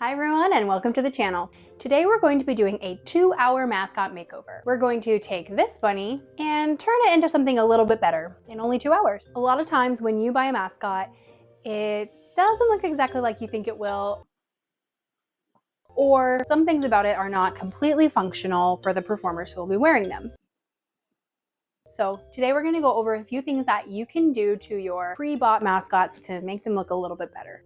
Hi everyone and welcome to the channel. Today we're going to be doing a 2-hour mascot makeover. We're going to take this bunny and turn it into something a little bit better in only 2 hours. A lot of times when you buy a mascot, it doesn't look exactly like you think it will, or some things about it are not completely functional for the performers who will be wearing them. So today we're going to go over a few things that you can do to your pre-bought mascots to make them look a little bit better.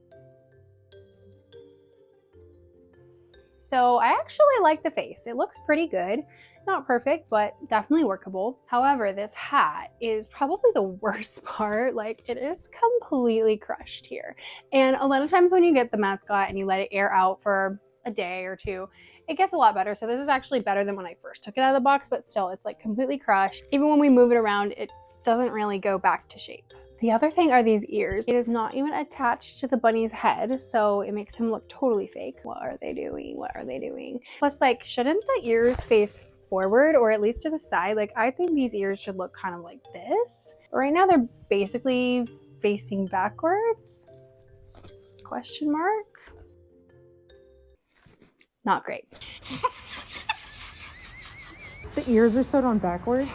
So I actually like the face. It looks pretty good. Not perfect, but definitely workable. However, this hat is probably the worst part. Like, it is completely crushed here. And a lot of times when you get the mascot and you let it air out for a day or two, it gets a lot better. So this is actually better than when I first took it out of the box, but still, it's like completely crushed. Even when we move it around, it doesn't really go back to shape. The other thing are these ears. It is not even attached to the bunny's head, so it makes him look totally fake. What are they doing? What are they doing? Plus, like, shouldn't the ears face forward or at least to the side? Like, I think these ears should look kind of like this. Right now, they're basically facing backwards? Question mark? Not great. The ears are sewed on backwards?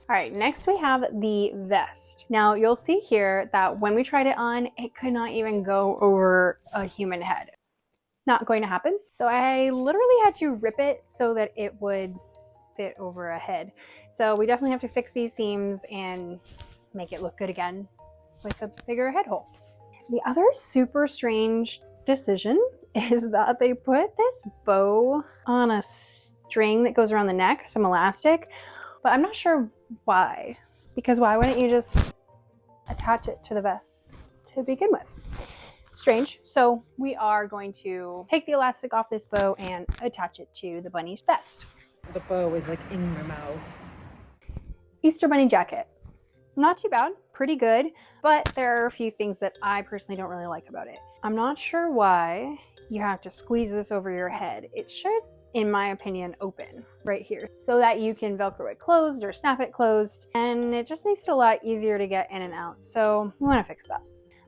All right, next we have the vest. Now you'll see here that when we tried it on, it could not even go over a human head. Not going to happen. So I literally had to rip it so that it would fit over a head. So we definitely have to fix these seams and make it look good again with a bigger head hole. The other super strange decision is that they put this bow on a string that goes around the neck, some elastic, but I'm not sure why. Because why wouldn't you just attach it to the vest to begin with? Strange. So we are going to take the elastic off this bow and attach it to the bunny's vest. The bow is like in your mouth. Easter bunny jacket. Not too bad, pretty good, but there are a few things that I personally don't really like about it. I'm not sure why you have to squeeze this over your head. It should, in my opinion, open right here so that you can Velcro it closed or snap it closed, and it just makes it a lot easier to get in and out. So we want to fix that.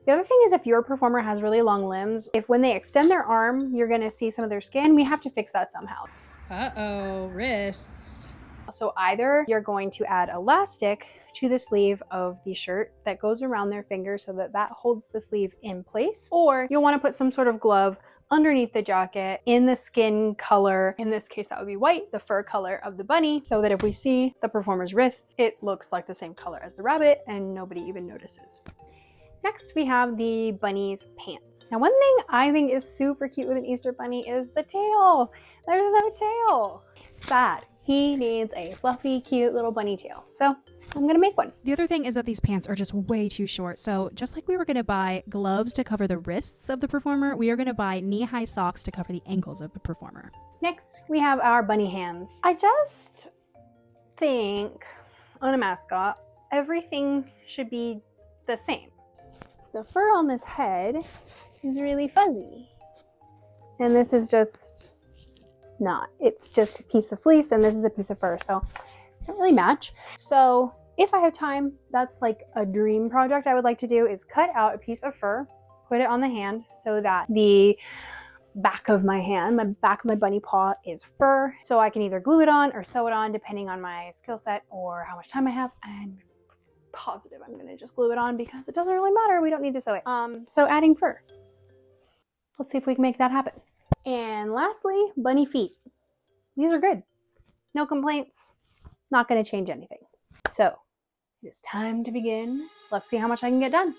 The other thing is, if your performer has really long limbs, if when they extend their arm, you're going to see some of their skin, we have to fix that somehow. Uh-oh, wrists. So either you're going to add elastic to the sleeve of the shirt that goes around their finger so that that holds the sleeve in place, or you'll want to put some sort of glove underneath the jacket in the skin color. In this case, that would be white, the fur color of the bunny, so that if we see the performer's wrists, it looks like the same color as the rabbit and nobody even notices. Next, we have the bunny's pants. Now, one thing I think is super cute with an Easter bunny is the tail. There's no tail. Sad. He needs a fluffy, cute little bunny tail. So I'm gonna make one. The other thing is that these pants are just way too short. So just like we were gonna buy gloves to cover the wrists of the performer, we are gonna buy knee-high socks to cover the ankles of the performer. Next, we have our bunny hands. I just think on a mascot, everything should be the same. The fur on this head is really fuzzy. And this is just not. It's just a piece of fleece and this is a piece of fur, so they don't really match. So if I have time, that's like a dream project I would like to do, is cut out a piece of fur, put it on the hand so that the back of my hand, the back of my bunny paw is fur, so I can either glue it on or sew it on depending on my skill set or how much time I have. I'm positive I'm gonna just glue it on because it doesn't really matter. We don't need to sew it. So adding fur. Let's see if we can make that happen. And lastly, bunny feet. These are good. No complaints. Not going to change anything. So it is time to begin. Let's see how much I can get done.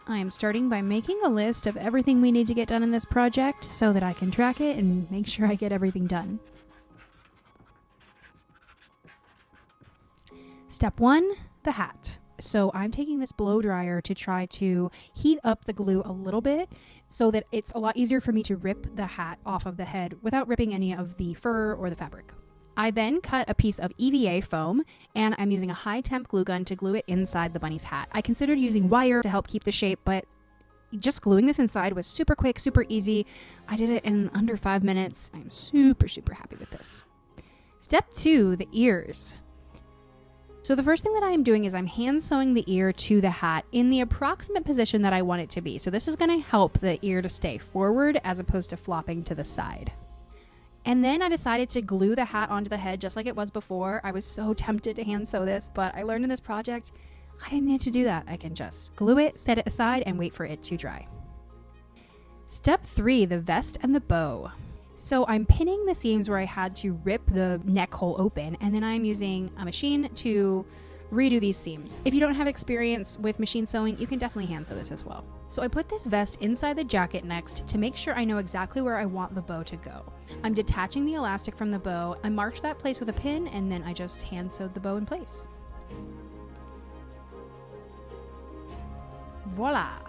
I am starting by making a list of everything we need to get done in this project so that I can track it and make sure I get everything done. Step 1, the hat. So I'm taking this blow dryer to try to heat up the glue a little bit so that it's a lot easier for me to rip the hat off of the head without ripping any of the fur or the fabric. I then cut a piece of EVA foam and I'm using a high temp glue gun to glue it inside the bunny's hat. I considered using wire to help keep the shape, but just gluing this inside was super quick, super easy. I did it in under 5 minutes. I'm super happy with this. Step 2, the ears. So the first thing that I am doing is I'm hand sewing the ear to the hat in the approximate position that I want it to be. So this is going to help the ear to stay forward as opposed to flopping to the side. And then I decided to glue the hat onto the head just like it was before. I was so tempted to hand sew this, but I learned in this project I didn't need to do that. I can just glue it, set it aside, and wait for it to dry. Step 3, the vest and the bow. So I'm pinning the seams where I had to rip the neck hole open, and then I'm using a machine to redo these seams. If you don't have experience with machine sewing, you can definitely hand sew this as well. So I put this vest inside the jacket next to make sure I know exactly where I want the bow to go. I'm detaching the elastic from the bow, I marked that place with a pin, and then I just hand sewed the bow in place. Voila!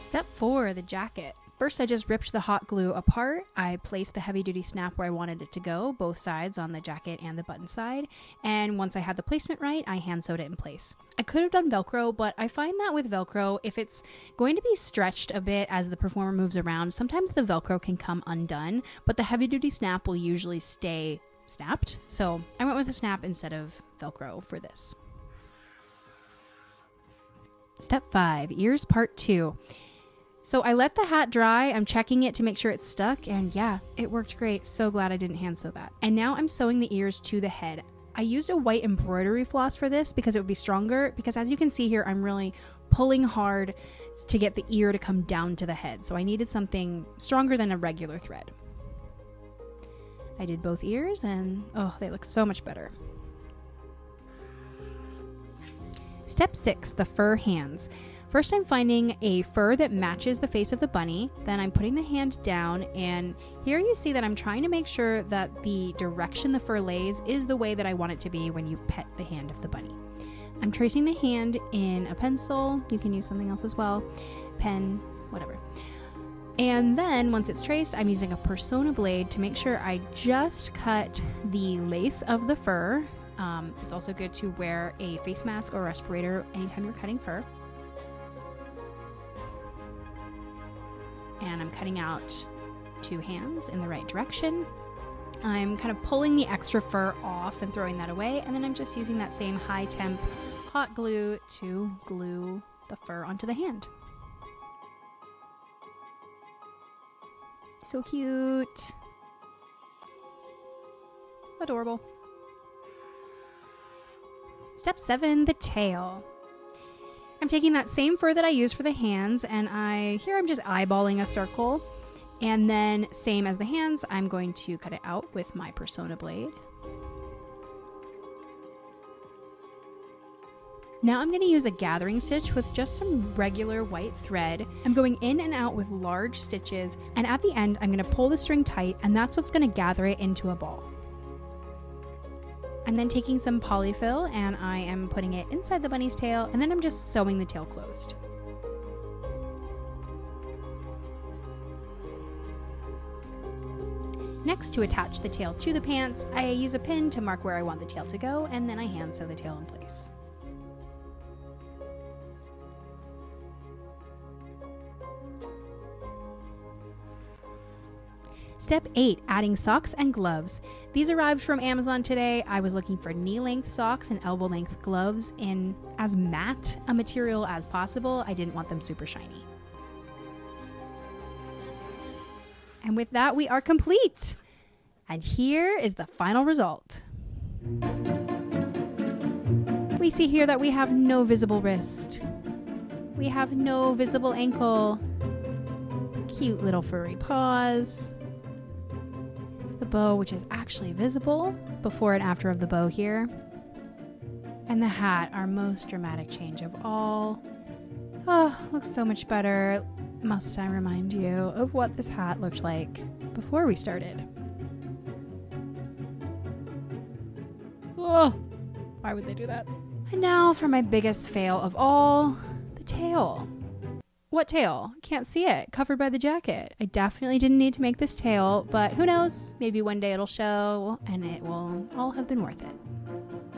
Step 4, the jacket. First, I just ripped the hot glue apart. I placed the heavy-duty snap where I wanted it to go, both sides on the jacket and the button side. And once I had the placement right, I hand sewed it in place. I could have done Velcro, but I find that with Velcro, if it's going to be stretched a bit as the performer moves around, sometimes the Velcro can come undone, but the heavy-duty snap will usually stay snapped. So I went with a snap instead of Velcro for this. Step 5, ears part 2. So I let the hat dry, I'm checking it to make sure it's stuck, and yeah, it worked great. So glad I didn't hand sew that. And now I'm sewing the ears to the head. I used a white embroidery floss for this because it would be stronger, because as you can see here, I'm really pulling hard to get the ear to come down to the head. So I needed something stronger than a regular thread. I did both ears and oh, they look so much better. Step 6, the fur hands. First, I'm finding a fur that matches the face of the bunny. Then I'm putting the hand down, and here you see that I'm trying to make sure that the direction the fur lays is the way that I want it to be when you pet the hand of the bunny. I'm tracing the hand in a pencil. You can use something else as well. Pen, whatever. And then once it's traced, I'm using a Persona blade to make sure I just cut the lace of the fur. It's also good to wear a face mask or respirator anytime you're cutting fur. And I'm cutting out 2 hands in the right direction. I'm kind of pulling the extra fur off and throwing that away, and then I'm just using that same high temp hot glue to glue the fur onto the hand. So cute. Adorable. Step 7, the tail. I'm taking that same fur that I used for the hands, and here I'm just eyeballing a circle, and then same as the hands, I'm going to cut it out with my Persona blade. Now I'm going to use a gathering stitch with just some regular white thread. I'm going in and out with large stitches, and at the end I'm going to pull the string tight, and that's what's going to gather it into a ball. I'm then taking some polyfill and I am putting it inside the bunny's tail, and then I'm just sewing the tail closed. Next, to attach the tail to the pants, I use a pin to mark where I want the tail to go, and then I hand sew the tail in place. Step 8, adding socks and gloves. These arrived from Amazon today. I was looking for knee-length socks and elbow-length gloves in as matte a material as possible. I didn't want them super shiny. And with that, we are complete. And here is the final result. We see here that we have no visible wrist. We have no visible ankle. Cute little furry paws. The bow, which is actually visible, before and after of the bow here. And the hat, our most dramatic change of all. Oh, looks so much better. Must I remind you of what this hat looked like before we started? Oh, why would they do that? And now for my biggest fail of all, the tail. What tail? Can't see it. Covered by the jacket. I definitely didn't need to make this tail, but who knows? Maybe one day it'll show and it will all have been worth it.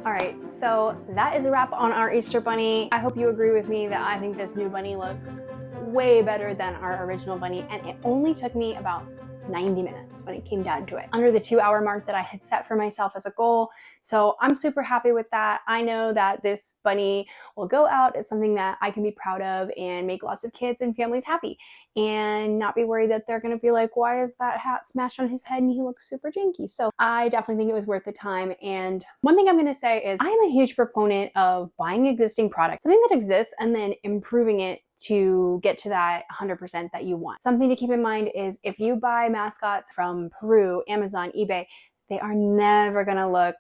All right, so that is a wrap on our Easter bunny. I hope you agree with me that I think this new bunny looks way better than our original bunny, and it only took me about 90 minutes when it came down to it, under the 2-hour mark that I had set for myself as a goal. So I'm super happy with that. I know that this bunny will go out as something that I can be proud of and make lots of kids and families happy, and not be worried that they're gonna be like, why is that hat smashed on his head and he looks super janky? So I definitely think it was worth the time. And one thing I'm gonna say is I am a huge proponent of buying existing products, something that exists, and then improving it to get to that 100% that you want. Something to keep in mind is if you buy mascots from Peru, Amazon, eBay, they are never gonna look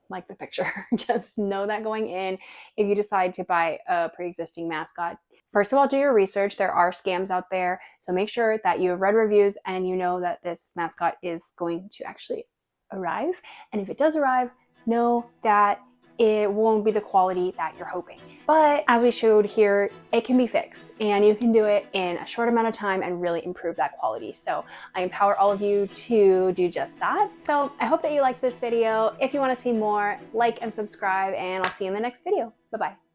like the picture. Just know that going in. If you decide to buy a pre-existing mascot, first of all, do your research. There are scams out there, so make sure that you have read reviews and you know that this mascot is going to actually arrive. And if it does arrive, know that it won't be the quality that you're hoping. But as we showed here, it can be fixed, and you can do it in a short amount of time and really improve that quality. So I empower all of you to do just that. So I hope that you liked this video. If you want to see more, like and subscribe, and I'll see you in the next video. Bye-bye.